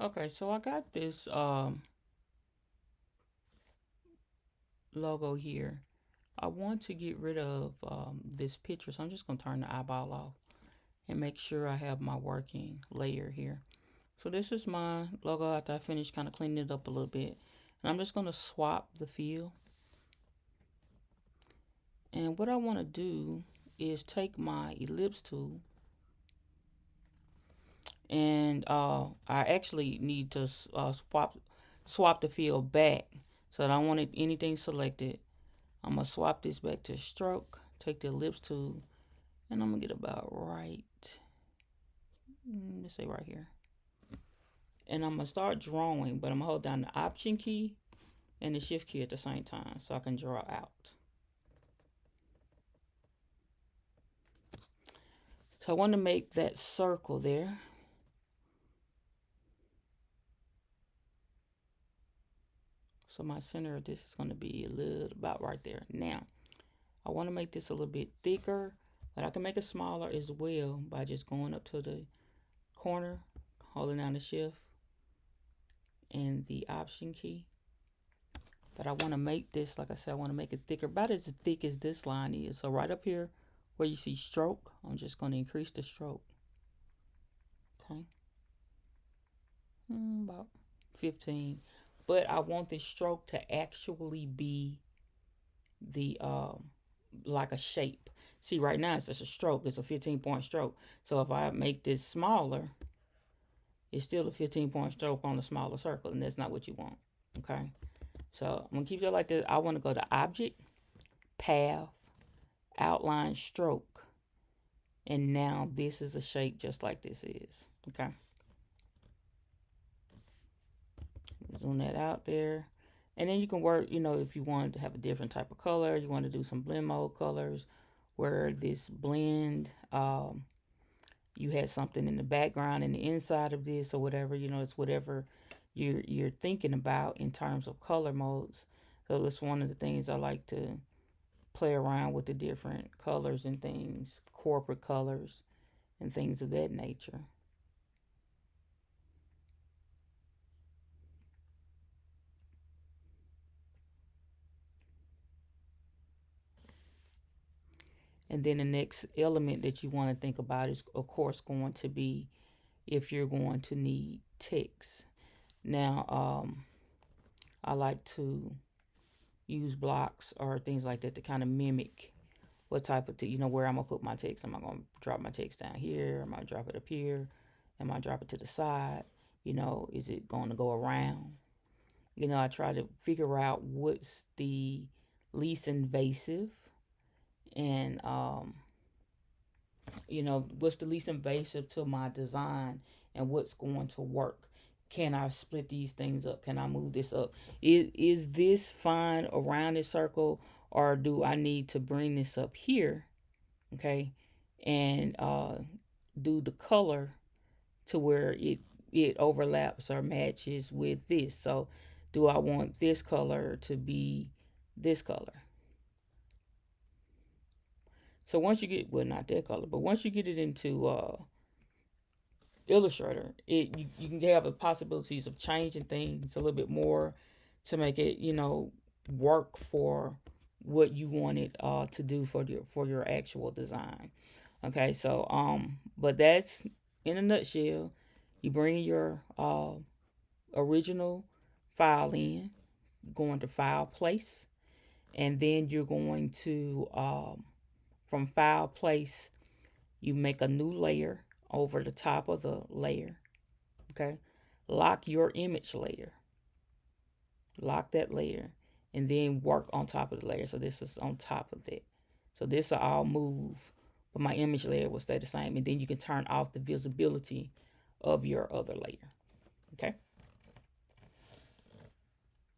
Okay, so I got this logo here. I want to get rid of this picture, so I'm just going to turn the eyeball off and make sure I have my working layer here. So this is my logo after I finished kind of cleaning it up a little bit. And I'm just going to swap the fill. And what I want to do is take my ellipse tool, and I actually need to swap the fill back. So I don't want anything selected. I'm going to swap this back to stroke, take the ellipse tool, and I'm going to get about right, let's say right here. And I'm going to start drawing, but I'm going to hold down the Option key and the Shift key at the same time so I can draw out. So I want to make that circle there. So my center of this is going to be a little about right there. Now, I want to make this a little bit thicker, but I can make it smaller as well by just going up to the corner, holding down the Shift and the Option key. But I want to make this, like I said, I want to make it thicker, about as thick as this line is. So right up here where you see stroke, I'm just going to increase the stroke. Okay. About 15. But I want this stroke to actually be the like a shape. See, right now it's just a stroke. It's a 15-point stroke. So if I make this smaller, it's still a 15-point stroke on a smaller circle, and that's not what you want. Okay. So I'm gonna keep that like this. I want to go to Object, Path, Outline, Stroke, and now this is a shape just like this is. Okay. Zoom that out there. And then you can work, if you wanted to have a different type of color, you want to do some blend mode colors where this blend, you had something in the background and the inside of this or whatever, it's whatever you're thinking about in terms of color modes. So that's one of the things I like to play around with, the different colors and things, corporate colors and things of that nature. And then the next element that you want to think about is, of course, going to be if you're going to need text. Now, I like to use blocks or things like that to kind of mimic what type of, where I'm going to put my text. Am I going to drop my text down here? Am I drop it up here? Am I drop it to the side? Is it going to go around? I try to figure out what's the least invasive and what's the least invasive to my design and what's going to work. Can I split these things up? Can I move this up? Is this fine around this circle, or do I need to bring this up here? Okay. And do the color to where it overlaps or matches with this. So do I want this color to be this color? So once you get, well, not that color, but once you get it into Illustrator, you can have the possibilities of changing things a little bit more to make it, work for what you want it to do for your actual design. Okay, so but that's in a nutshell. You bring your original file in, going to File, Place, and then you're going to from File, Place, you make a new layer over the top of the layer. Okay, lock your image layer, lock that layer, and then work on top of the layer. So this is on top of that. So this will all move, but my image layer will stay the same. And then you can turn off the visibility of your other layer. Okay.